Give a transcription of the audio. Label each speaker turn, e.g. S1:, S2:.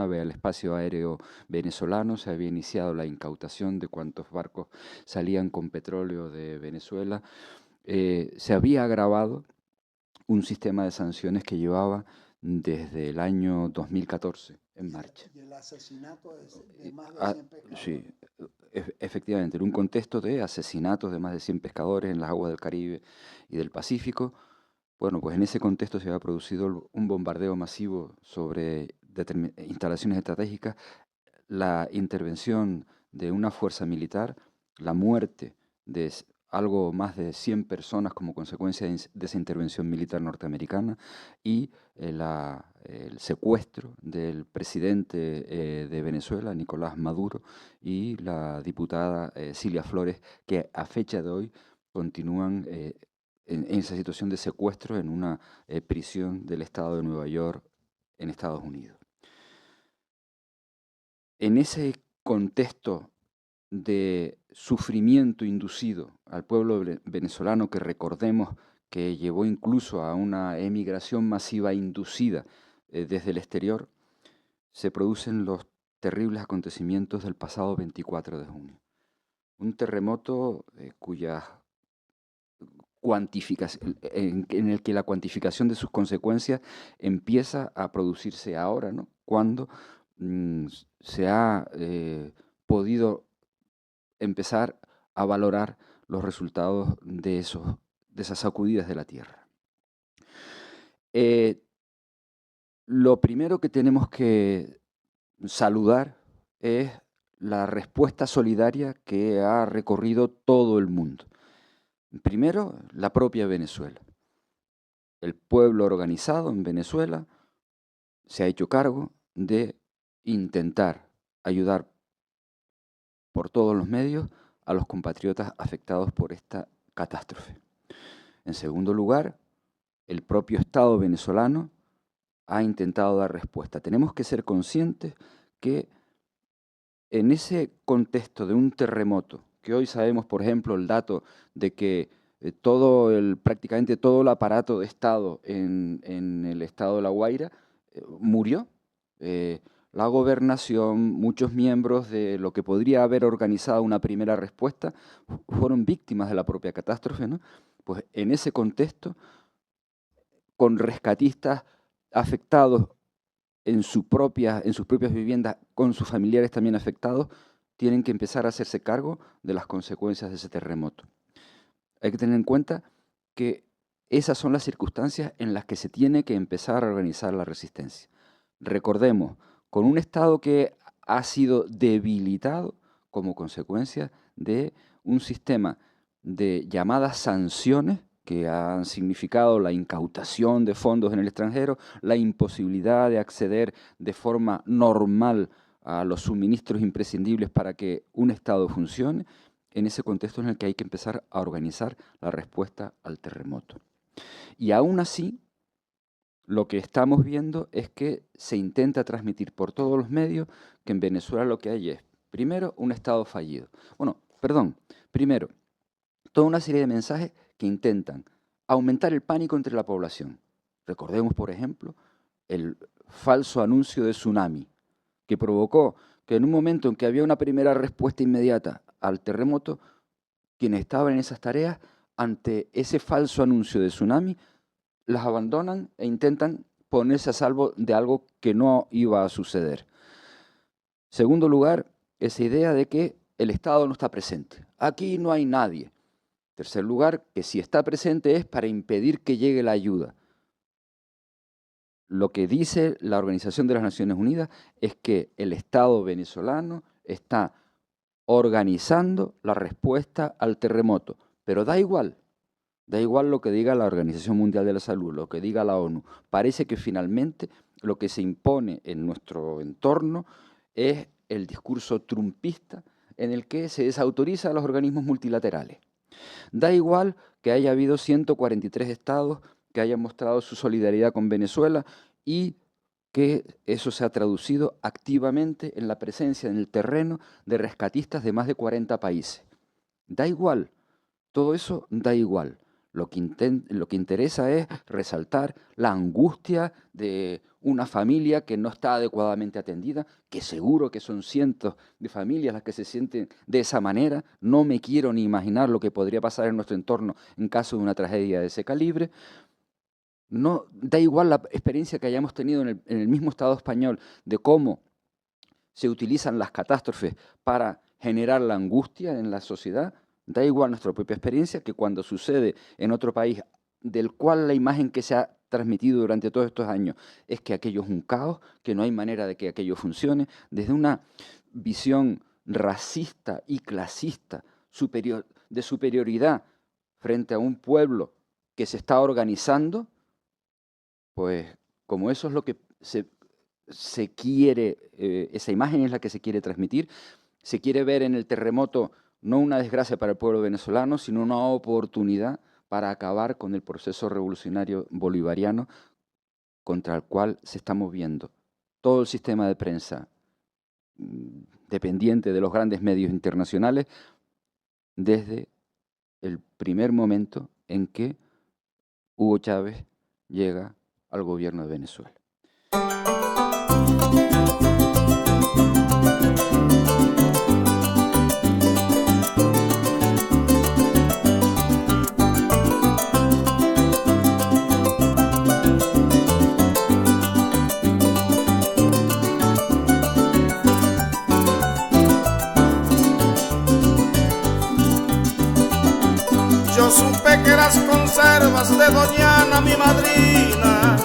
S1: grave al espacio aéreo venezolano, se había iniciado la incautación de cuantos barcos salían con petróleo de Venezuela, se había agravado un sistema de sanciones que llevaba desde el año 2014 en marcha.
S2: Y el asesinato de más de
S1: Ah,
S2: 100 pescadores.
S1: sí, efectivamente, en un contexto de asesinatos de más de 100 pescadores en las aguas del Caribe y del Pacífico, bueno, pues en ese contexto se había producido un bombardeo masivo sobre instalaciones estratégicas, la intervención de una fuerza militar, la muerte de algo más de 100 personas como consecuencia de esa intervención militar norteamericana y el secuestro del presidente de Venezuela, Nicolás Maduro, y la diputada Cilia Flores, que a fecha de hoy continúan en esa situación de secuestro en una prisión del estado de Nueva York en Estados Unidos. En ese contexto de sufrimiento inducido al pueblo venezolano, que recordemos que llevó incluso a una emigración masiva inducida desde el exterior, se producen los terribles acontecimientos del pasado 24 de junio. Un terremoto cuya cuantificación, en el que la cuantificación de sus consecuencias empieza a producirse ahora, ¿no? Cuando se ha podido empezar a valorar los resultados de esas sacudidas de la Tierra. Lo primero que tenemos que saludar es la respuesta solidaria que ha recorrido todo el mundo. Primero, la propia Venezuela. El pueblo organizado en Venezuela se ha hecho cargo de intentar ayudar por todos los medios a los compatriotas afectados por esta catástrofe. En segundo lugar, el propio Estado venezolano ha intentado dar respuesta. Tenemos que ser conscientes que en ese contexto de un terremoto, que hoy sabemos, por ejemplo, el dato de que prácticamente todo el aparato de Estado en el estado de La Guaira murió. La gobernación, muchos miembros de lo que podría haber organizado una primera respuesta, fueron víctimas de la propia catástrofe, ¿no? Pues en ese contexto, con rescatistas afectados en sus propias viviendas, con sus familiares también afectados, tienen que empezar a hacerse cargo de las consecuencias de ese terremoto. Hay que tener en cuenta que esas son las circunstancias en las que se tiene que empezar a organizar la resistencia. Recordemos, con un Estado que ha sido debilitado como consecuencia de un sistema de llamadas sanciones que han significado la incautación de fondos en el extranjero, la imposibilidad de acceder de forma normal a los suministros imprescindibles para que un Estado funcione, en ese contexto en el que hay que empezar a organizar la respuesta al terremoto. Y aún así, lo que estamos viendo es que se intenta transmitir por todos los medios que en Venezuela lo que hay es, primero, un Estado fallido. Primero, toda una serie de mensajes que intentan aumentar el pánico entre la población. Recordemos, por ejemplo, el falso anuncio de tsunami, que provocó que en un momento en que había una primera respuesta inmediata al terremoto, quienes estaban en esas tareas, ante ese falso anuncio de tsunami, las abandonan e intentan ponerse a salvo de algo que no iba a suceder. Segundo lugar, esa idea de que el Estado no está presente. Aquí no hay nadie. Tercer lugar, que si está presente es para impedir que llegue la ayuda. Lo que dice la Organización de las Naciones Unidas es que el Estado venezolano está organizando la respuesta al terremoto, pero da igual lo que diga la Organización Mundial de la Salud, lo que diga la ONU. Parece que finalmente lo que se impone en nuestro entorno es el discurso trumpista en el que se desautoriza a los organismos multilaterales. Da igual que haya habido 143 estados que hayan mostrado su solidaridad con Venezuela y que eso se ha traducido activamente en la presencia en el terreno de rescatistas de más de 40 países. Da igual, todo eso da igual. Lo que interesa es resaltar la angustia de una familia que no está adecuadamente atendida, que seguro que son cientos de familias las que se sienten de esa manera. No me quiero ni imaginar lo que podría pasar en nuestro entorno en caso de una tragedia de ese calibre. No da igual la experiencia que hayamos tenido en el mismo Estado español de cómo se utilizan las catástrofes para generar la angustia en la sociedad. Da igual nuestra propia experiencia que cuando sucede en otro país del cual la imagen que se ha transmitido durante todos estos años es que aquello es un caos, que no hay manera de que aquello funcione, desde una visión racista y clasista de superioridad frente a un pueblo que se está organizando, pues como eso es lo que se quiere, esa imagen es la que se quiere transmitir. Se quiere ver en el terremoto no una desgracia para el pueblo venezolano, sino una oportunidad para acabar con el proceso revolucionario bolivariano contra el cual se está moviendo todo el sistema de prensa dependiente de los grandes medios internacionales desde el primer momento en que Hugo Chávez llega al gobierno de Venezuela.
S3: Yo supe que las conservas de Doña Ana, mi madrina,